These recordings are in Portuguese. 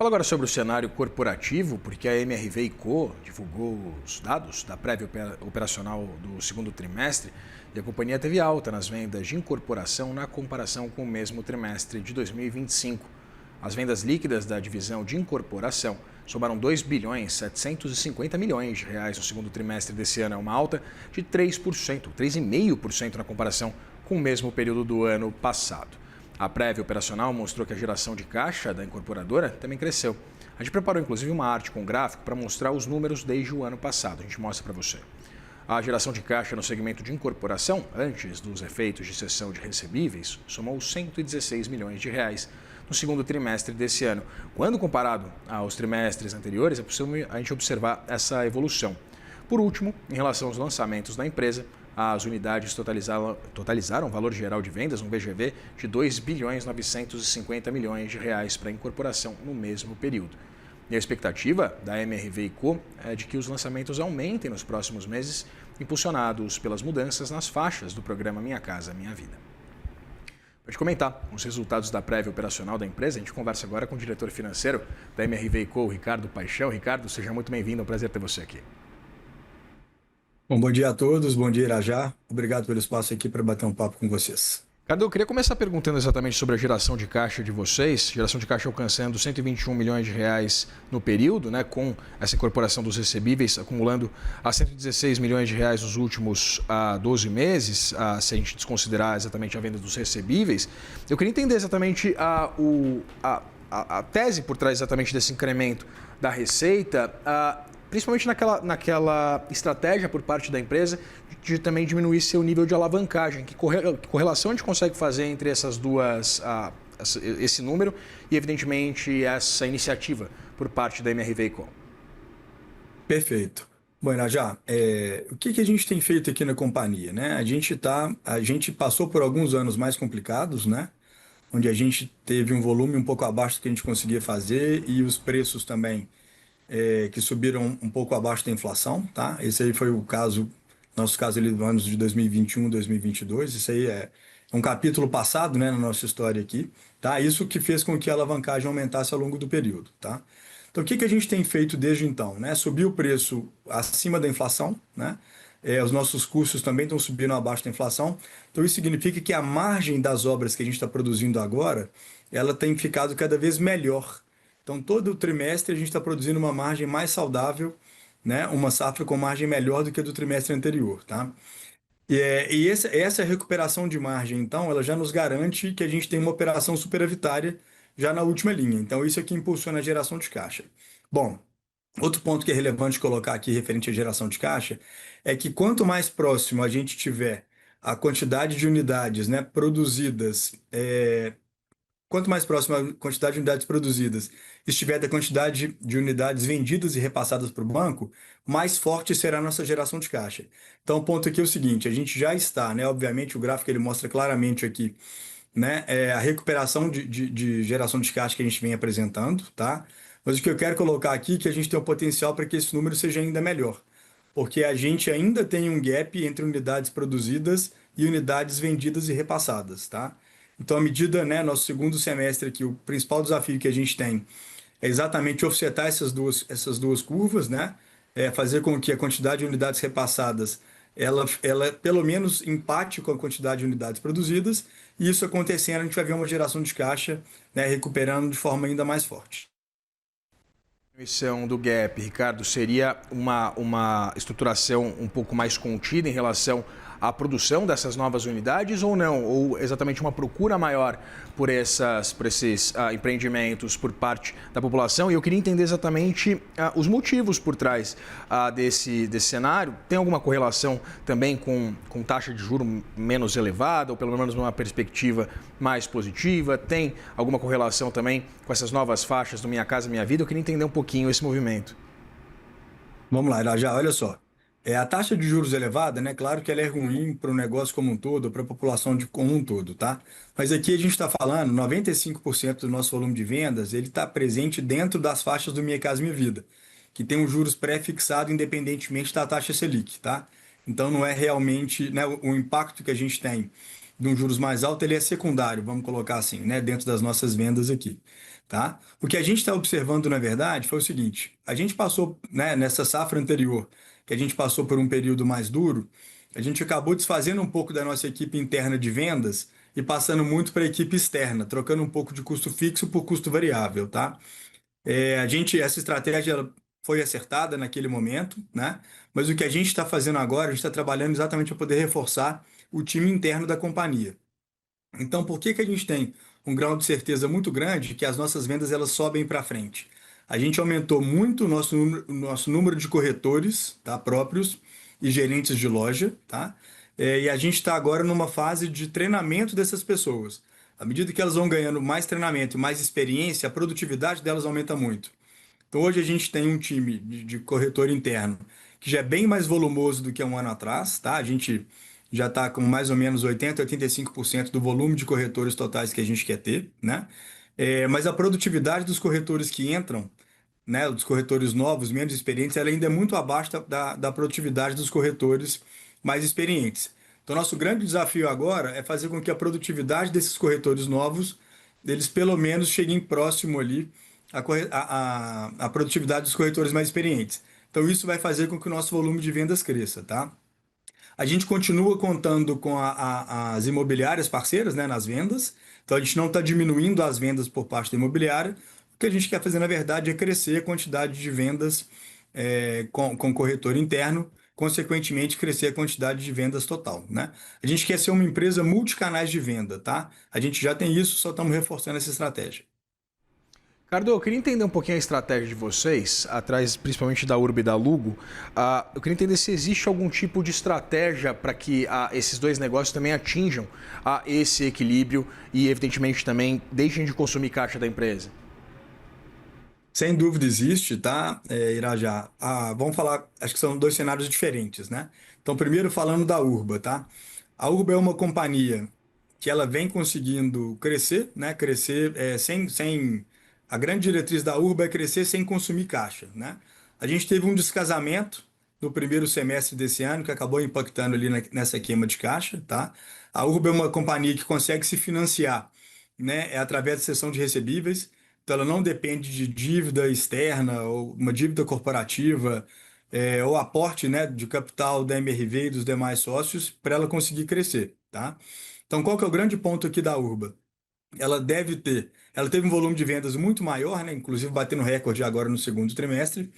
Fala agora sobre o cenário corporativo, porque a MRV & Co divulgou os dados da prévia operacional do segundo trimestre e a companhia teve alta nas vendas de incorporação na comparação com o mesmo trimestre de 2025. As vendas líquidas da divisão de incorporação somaram 2 bilhões 750 milhões de reais no segundo trimestre desse ano, uma alta de 3,5% na comparação com o mesmo período do ano passado. A prévia operacional mostrou que a geração de caixa da incorporadora também cresceu. A gente preparou inclusive uma arte com gráfico para mostrar os números desde o ano passado. A gente mostra para você. A geração de caixa no segmento de incorporação, antes dos efeitos de cessão de recebíveis, somou 116 milhões de reais no segundo trimestre desse ano. Quando comparado aos trimestres anteriores, é possível a gente observar essa evolução. Por último, em relação aos lançamentos da empresa, as unidades totalizaram valor geral de vendas, um VGV, de 2 bilhões 950 milhões de reais para a incorporação no mesmo período. E a expectativa da MRV & Co é de que os lançamentos aumentem nos próximos meses, impulsionados pelas mudanças nas faixas do programa Minha Casa Minha Vida. Para te comentar os resultados da prévia operacional da empresa, a gente conversa agora com o diretor financeiro da MRV & Co, Ricardo Paixão. Ricardo, seja muito bem-vindo, é um prazer ter você aqui. Bom dia a todos, bom dia Irajá. Obrigado pelo espaço aqui para bater um papo com vocês. Ricardo, eu queria começar perguntando exatamente sobre a geração de caixa de vocês. Geração de caixa alcançando 121 milhões de reais no período, né, com essa incorporação dos recebíveis acumulando a 116 milhões de reais nos últimos 12 meses, se a gente desconsiderar exatamente a venda dos recebíveis. Eu queria entender exatamente a tese por trás exatamente desse incremento da receita, principalmente naquela estratégia por parte da empresa de também diminuir seu nível de alavancagem. Que correlação a gente consegue fazer entre essas duas, esse número e, evidentemente, essa iniciativa por parte da MRV & Co? Perfeito. Bom, Irajá, o que a gente tem feito aqui na companhia, né? A gente passou por alguns anos mais complicados, né? Onde a gente teve um volume um pouco abaixo do que a gente conseguia fazer e os preços também que subiram um pouco abaixo da inflação, tá? Esse aí foi o caso, nosso caso ali do anos de 2021, 2022. Isso aí é um capítulo passado, né, na nossa história aqui, tá? Isso que fez com que a alavancagem aumentasse ao longo do período, tá? Então, o que a gente tem feito desde então, né? Subir o preço acima da inflação, né? Os nossos custos também estão subindo abaixo da inflação. Então, isso significa que a margem das obras que a gente está produzindo agora, ela tem ficado cada vez melhor. Então, todo trimestre a gente está produzindo uma margem mais saudável, né? Uma safra com margem melhor do que a do trimestre anterior, tá? E essa recuperação de margem, então, ela já nos garante que a gente tem uma operação superavitária já na última linha. Então, isso é que impulsiona a geração de caixa. Bom, outro ponto que é relevante colocar aqui referente à geração de caixa é que quanto mais próximo a gente tiver a quantidade de unidades, né, produzidas, quanto mais próxima a quantidade de unidades produzidas estiver da quantidade de unidades vendidas e repassadas para o banco, mais forte será a nossa geração de caixa. Então, o ponto aqui é o seguinte, a gente já está, né? Obviamente, o gráfico ele mostra claramente aqui, né? A recuperação de geração de caixa que a gente vem apresentando, tá? Mas o que eu quero colocar aqui é que a gente tem o potencial para que esse número seja ainda melhor. Porque a gente ainda tem um gap entre unidades produzidas e unidades vendidas e repassadas, tá? Então, à medida, né, nosso segundo semestre aqui, o principal desafio que a gente tem é exatamente offsetar essas duas curvas, né? Fazer com que a quantidade de unidades repassadas ela pelo menos empate com a quantidade de unidades produzidas, e isso acontecendo, a gente vai ver uma geração de caixa, né, recuperando de forma ainda mais forte. A diminuição do gap, Ricardo, seria uma estruturação um pouco mais contida em relação à produção dessas novas unidades ou não? Ou exatamente uma procura maior por esses empreendimentos por parte da população? E eu queria entender exatamente os motivos por trás desse cenário. Tem alguma correlação também com taxa de juros menos elevada, ou pelo menos uma perspectiva mais positiva? Tem alguma correlação também com essas novas faixas do Minha Casa Minha Vida? Eu queria entender um pouquinho esse movimento. Vamos lá, Irajá, olha só. A taxa de juros elevada, né? Claro que ela é ruim para o negócio como um todo, para a população como um todo, tá? Mas aqui a gente está falando, 95% do nosso volume de vendas, ele está presente dentro das faixas do Minha Casa Minha Vida, que tem os juros pré-fixado independentemente da taxa Selic, tá? Então não é realmente, né, o impacto que a gente tem de um juros mais alto, ele é secundário, vamos colocar assim, né, dentro das nossas vendas aqui. tá? O que a gente está observando, na verdade, foi o seguinte: a gente passou, né, nessa safra anterior, que a gente passou por um período mais duro, a gente acabou desfazendo um pouco da nossa equipe interna de vendas e passando muito para a equipe externa, trocando um pouco de custo fixo por custo variável, tá? Essa estratégia ela foi acertada naquele momento, né? Mas o que a gente está fazendo agora, a gente está trabalhando exatamente para poder reforçar o time interno da companhia. Então, por que que a gente tem um grau de certeza muito grande que as nossas vendas elas sobem para frente? A gente aumentou muito o nosso número de corretores, tá, próprios e gerentes de loja, tá? E a gente está agora numa fase de treinamento dessas pessoas. À medida que elas vão ganhando mais treinamento e mais experiência, a produtividade delas aumenta muito. Então, hoje a gente tem um time de corretor interno que já é bem mais volumoso do que um ano atrás, tá? A gente já está com mais ou menos 80, 85% do volume de corretores totais que a gente quer ter, né? Mas a produtividade dos corretores que entram, né, dos corretores novos, menos experientes, ela ainda é muito abaixo da produtividade dos corretores mais experientes. Então, nosso grande desafio agora é fazer com que a produtividade desses corretores novos, eles pelo menos cheguem próximo ali à produtividade dos corretores mais experientes. Então, isso vai fazer com que o nosso volume de vendas cresça, tá? A gente continua contando com as imobiliárias parceiras, né, nas vendas. Então a gente não está diminuindo as vendas por parte da imobiliária. O que a gente quer fazer, na verdade, é crescer a quantidade de vendas com corretor interno, consequentemente, crescer a quantidade de vendas total, né? A gente quer ser uma empresa multicanais de venda, tá? A gente já tem isso, só estamos reforçando essa estratégia. Ricardo, eu queria entender um pouquinho a estratégia de vocês, atrás principalmente da Urba e da Lugo. Eu queria entender se existe algum tipo de estratégia para que esses dois negócios também atinjam esse equilíbrio e, evidentemente, também deixem de consumir caixa da empresa. Sem dúvida existe, tá, Irajá? Vamos falar, acho que são dois cenários diferentes, né? Então, primeiro falando da Urba, tá? A Urba é uma companhia que ela vem conseguindo crescer, né? Crescer sem... A grande diretriz da Urba é crescer sem consumir caixa, né? A gente teve um descasamento no primeiro semestre desse ano que acabou impactando ali nessa queima de caixa, tá? A Urba é uma companhia que consegue se financiar, né? Através de cessão de recebíveis. Então, ela não depende de dívida externa ou uma dívida corporativa, ou aporte, né, de capital da MRV e dos demais sócios para ela conseguir crescer, tá? Então, qual que é o grande ponto aqui da Urba? Ela teve um volume de vendas muito maior, né, inclusive batendo recorde agora no segundo trimestre,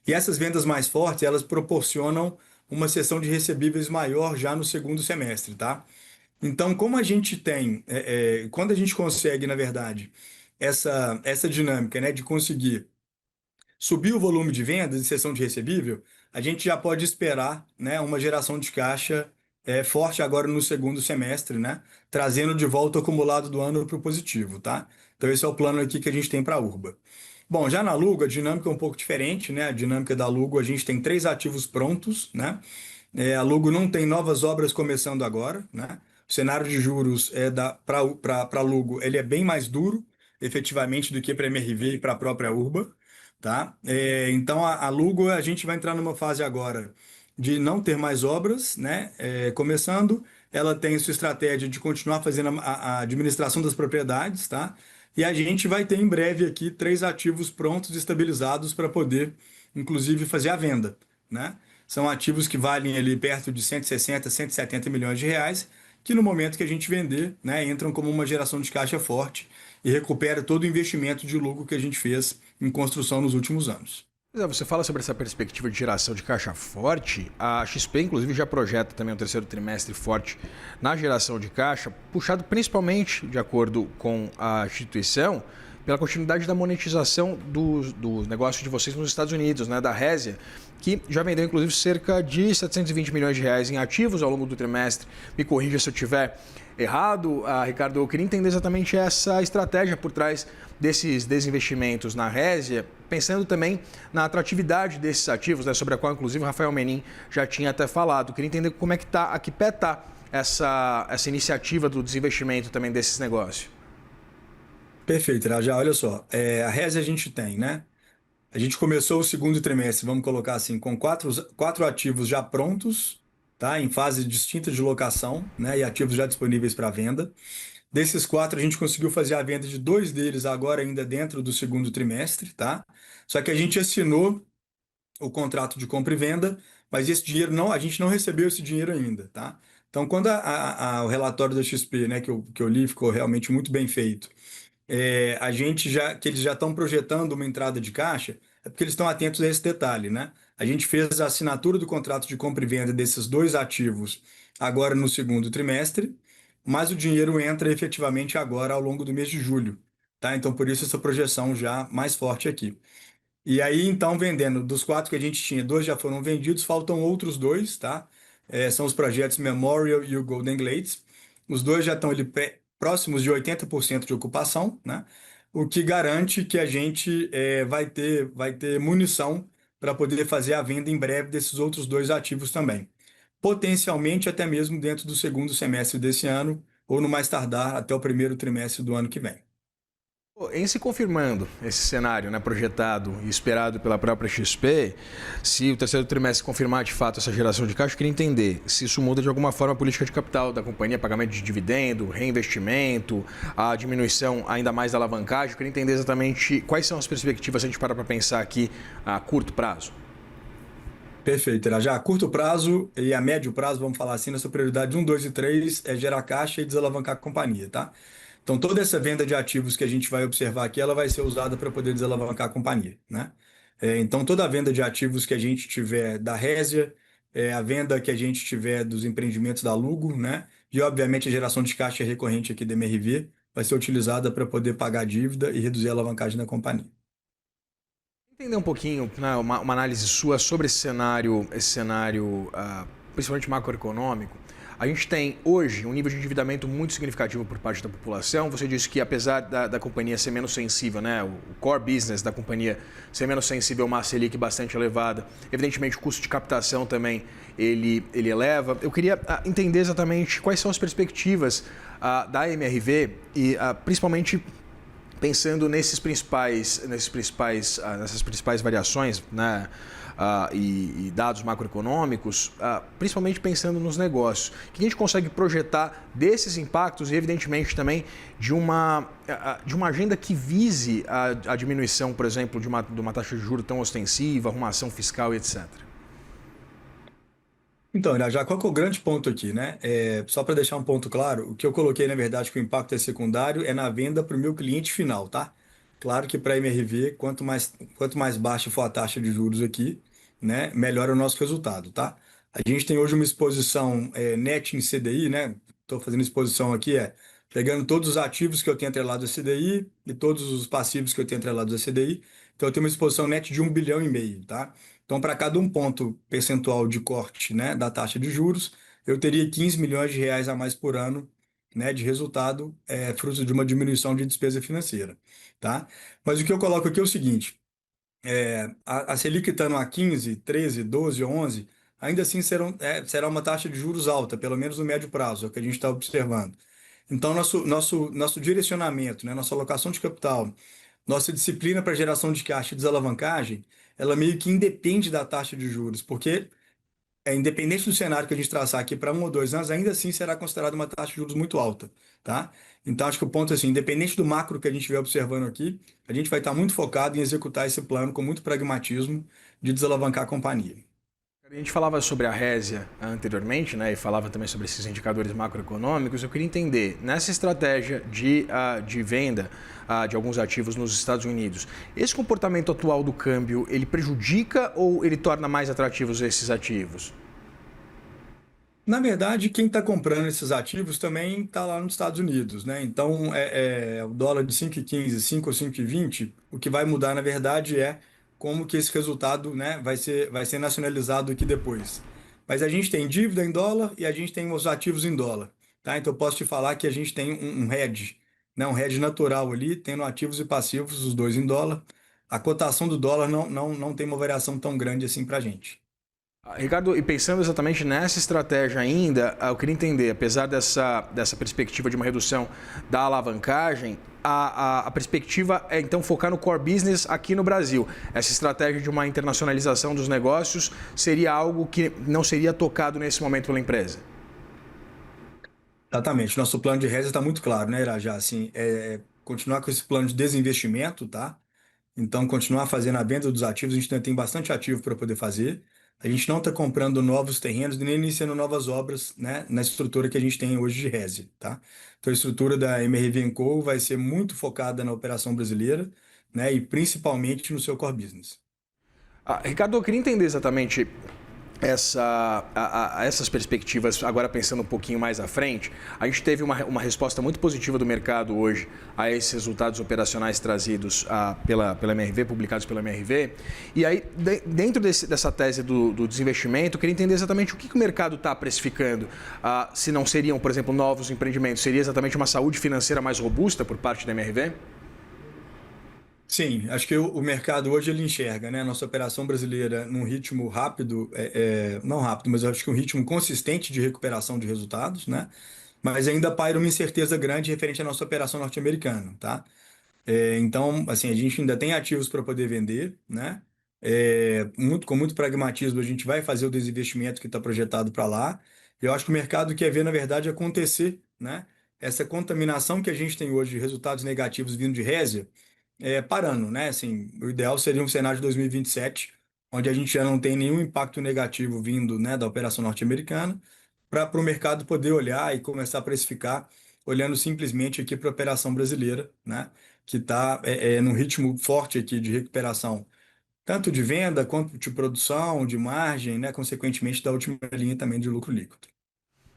e essas vendas mais fortes, elas proporcionam uma cessão de recebíveis maior já no segundo semestre, tá? Então, como a gente tem, quando a gente consegue, na verdade, essa dinâmica, né, de conseguir subir o volume de vendas e cessão de recebível, a gente já pode esperar, né, uma geração de caixa forte agora no segundo semestre, né, trazendo de volta o acumulado do ano para o positivo, tá? Então, esse é o plano aqui que a gente tem para a Urba. Bom, já na Lugo, a dinâmica é um pouco diferente, né? A dinâmica da Lugo, a gente tem 3 ativos prontos, né? A Lugo não tem novas obras começando agora, né? O cenário de juros para Lugo ele é bem mais duro, efetivamente, do que para a MRV e para a própria Urba, tá? Então, a Lugo, a gente vai entrar numa fase agora de não ter mais obras, né? Começando, ela tem sua estratégia de continuar fazendo a administração das propriedades, tá? E a gente vai ter em breve aqui 3 ativos prontos e estabilizados para poder, inclusive, fazer a venda, né? São ativos que valem ali perto de 160, 170 milhões de reais, que no momento que a gente vender, né, entram como uma geração de caixa forte e recupera todo o investimento de lucro que a gente fez em construção nos últimos anos. Pois é, você fala sobre essa perspectiva de geração de caixa forte. A XP, inclusive, já projeta também um terceiro trimestre forte na geração de caixa, puxado principalmente, de acordo com a instituição, pela continuidade da monetização do negócio de vocês nos Estados Unidos, né, da Resia, que já vendeu, inclusive, cerca de 720 milhões de reais em ativos ao longo do trimestre. Me corrija se eu estiver errado, Ricardo. Eu queria entender exatamente essa estratégia por trás desses desinvestimentos na Resia, pensando também na atratividade desses ativos, né, sobre a qual, inclusive, o Rafael Menin já tinha até falado. Eu queria entender como é que está, a que pé está essa iniciativa do desinvestimento também desses negócios. Perfeito, Raja. Olha só, a Resia a gente tem, né? A gente começou o segundo trimestre, vamos colocar assim, com quatro ativos já prontos, tá? Em fase distinta de locação, né? E ativos já disponíveis para venda. Desses 4, a gente conseguiu fazer a venda de 2 deles agora ainda dentro do segundo trimestre, tá? Só que a gente assinou o contrato de compra e venda, mas esse dinheiro não, a gente não recebeu esse dinheiro ainda, tá? Então, quando o relatório da XP, né, que eu li, ficou realmente muito bem feito, que eles já estão projetando uma entrada de caixa, é porque eles estão atentos a esse detalhe, né? A gente fez a assinatura do contrato de compra e venda desses 2 ativos agora no segundo trimestre, mas o dinheiro entra efetivamente agora ao longo do mês de julho, tá? Então, por isso essa projeção já mais forte aqui. E aí, então, vendendo dos 4 que a gente tinha, 2 já foram vendidos, faltam outros 2, tá? São os projetos Memorial e o Golden Glades. Os 2 já estão ali próximos de 80% de ocupação, né? O que garante que a gente vai ter munição para poder fazer a venda em breve desses outros 2 ativos também. Potencialmente até mesmo dentro do segundo semestre desse ano, ou no mais tardar até o primeiro trimestre do ano que vem. Em se confirmando esse cenário, né, projetado e esperado pela própria XP, se o terceiro trimestre confirmar de fato essa geração de caixa, eu queria entender se isso muda de alguma forma a política de capital da companhia, pagamento de dividendo, reinvestimento, a diminuição ainda mais da alavancagem. Eu queria entender exatamente quais são as perspectivas, se a gente parar para pensar aqui a curto prazo. Perfeito, já a curto prazo e a médio prazo, vamos falar assim, nossa prioridade 1, 2 e 3 é gerar caixa e desalavancar a companhia, tá? Então, toda essa venda de ativos que a gente vai observar aqui, ela vai ser usada para poder desalavancar a companhia, né? Então, toda a venda de ativos que a gente tiver da Resia, a venda que a gente tiver dos empreendimentos da Lugo, né? E, obviamente, a geração de caixa recorrente aqui da MRV vai ser utilizada para poder pagar a dívida e reduzir a alavancagem da companhia. Entender um pouquinho, né, uma análise sua sobre esse cenário, principalmente macroeconômico. A gente tem hoje um nível de endividamento muito significativo por parte da população. Você disse que apesar da companhia ser menos sensível, né, o core business da companhia ser menos sensível a uma Selic bastante elevada, evidentemente o custo de captação também ele eleva. Eu queria entender exatamente quais são as perspectivas da MRV e principalmente pensando nessas principais variações, né, e dados macroeconômicos, principalmente pensando nos negócios. O que a gente consegue projetar desses impactos e, evidentemente, também de uma agenda que vise a diminuição, por exemplo, de uma taxa de juros tão ostensiva, arrumação fiscal e etc. Então, já qual que é o grande ponto aqui, né? Só para deixar um ponto claro, o que eu coloquei, na verdade, que o impacto é secundário é na venda para o meu cliente final, tá? Claro que para a MRV, quanto mais baixa for a taxa de juros aqui, né, melhor é o nosso resultado, tá? A gente tem hoje uma exposição net em CDI, né? Estou fazendo exposição aqui, pegando todos os ativos que eu tenho atrelados a CDI e todos os passivos que eu tenho atrelados a CDI. Então, eu tenho uma exposição net de 1,5 bilhão, tá? Então, para cada um ponto percentual de corte, né, da taxa de juros, eu teria 15 milhões de reais a mais por ano, né, de resultado, fruto de uma diminuição de despesa financeira, tá? Mas o que eu coloco aqui é o seguinte, a Selic estando a 15, 13, 12 ou 11, ainda assim será uma taxa de juros alta, pelo menos no médio prazo, é o que a gente está observando. Então, nosso direcionamento, né, nossa alocação de capital, nossa disciplina para geração de caixa e desalavancagem, ela meio que independe da taxa de juros, porque independente do cenário que a gente traçar aqui para 1 ou 2 anos, ainda assim será considerada uma taxa de juros muito alta, tá? Então, acho que o ponto é assim, independente do macro que a gente estiver observando aqui, a gente vai estar muito focado em executar esse plano com muito pragmatismo de desalavancar a companhia. A gente falava sobre a Resia anteriormente, né, e falava também sobre esses indicadores macroeconômicos. Eu queria entender, nessa estratégia de venda de alguns ativos nos Estados Unidos, esse comportamento atual do câmbio, ele prejudica ou ele torna mais atrativos esses ativos? Na verdade, quem está comprando esses ativos também está lá nos Estados Unidos, né? Então, o dólar de 5,15, 5 ou 5,20, o que vai mudar, na verdade, é como que esse resultado, né, vai ser nacionalizado aqui depois. Mas a gente tem dívida em dólar e a gente tem os ativos em dólar, tá? Então, eu posso te falar que a gente tem um hedge, né, um hedge natural ali, tendo ativos e passivos, os dois em dólar. A cotação do dólar não tem uma variação tão grande assim para a gente. Ricardo, e pensando exatamente nessa estratégia ainda, eu queria entender, apesar dessa perspectiva de uma redução da alavancagem, a perspectiva é então focar no core business aqui no Brasil. Essa estratégia de uma internacionalização dos negócios seria algo que não seria tocado nesse momento pela empresa? Exatamente. Nosso plano de reza está muito claro, né, Irajá? Assim, continuar com esse plano de desinvestimento, tá? Então, continuar fazendo a venda dos ativos, a gente ainda tem bastante ativo para poder fazer. A gente não está comprando novos terrenos nem iniciando novas obras, né, na estrutura que a gente tem hoje de reze, tá? Então, a estrutura da MRV & Co vai ser muito focada na operação brasileira, né, e principalmente no seu core business. Ricardo, eu queria entender exatamente essas perspectivas, agora pensando um pouquinho mais à frente. A gente teve uma resposta muito positiva do mercado hoje a esses resultados operacionais trazidos pela MRV, publicados pela MRV. E aí, dentro dessa tese do desinvestimento, eu queria entender exatamente o que o mercado está precificando. Se não seriam, por exemplo, novos empreendimentos, seria exatamente uma saúde financeira mais robusta por parte da MRV? Sim, acho que o mercado hoje ele enxerga, né, a nossa operação brasileira num ritmo rápido, não rápido, mas eu acho que um ritmo consistente de recuperação de resultados, né? Mas ainda paira uma incerteza grande referente à nossa operação norte-americana, tá? Então, assim, a gente ainda tem ativos para poder vender, né? Com muito pragmatismo, a gente vai fazer o desinvestimento que está projetado para lá. Eu acho que o mercado quer ver, na verdade, acontecer, né? Essa contaminação que a gente tem hoje de resultados negativos vindo de Résia, parando, né? Assim, o ideal seria um cenário de 2027, onde a gente já não tem nenhum impacto negativo vindo, né, da operação norte-americana, para o mercado poder olhar e começar a precificar, olhando simplesmente aqui para a operação brasileira, né? Que está num ritmo forte aqui de recuperação, tanto de venda quanto de produção, de margem, né? Consequentemente, da última linha também de lucro líquido.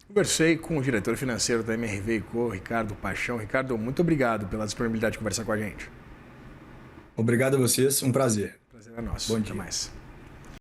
Conversei com o diretor financeiro da MRV & Co, Ricardo Paixão. Ricardo, muito obrigado pela disponibilidade de conversar com a gente. Obrigado a vocês, um prazer. Prazer é nosso. Bom Até dia. mais.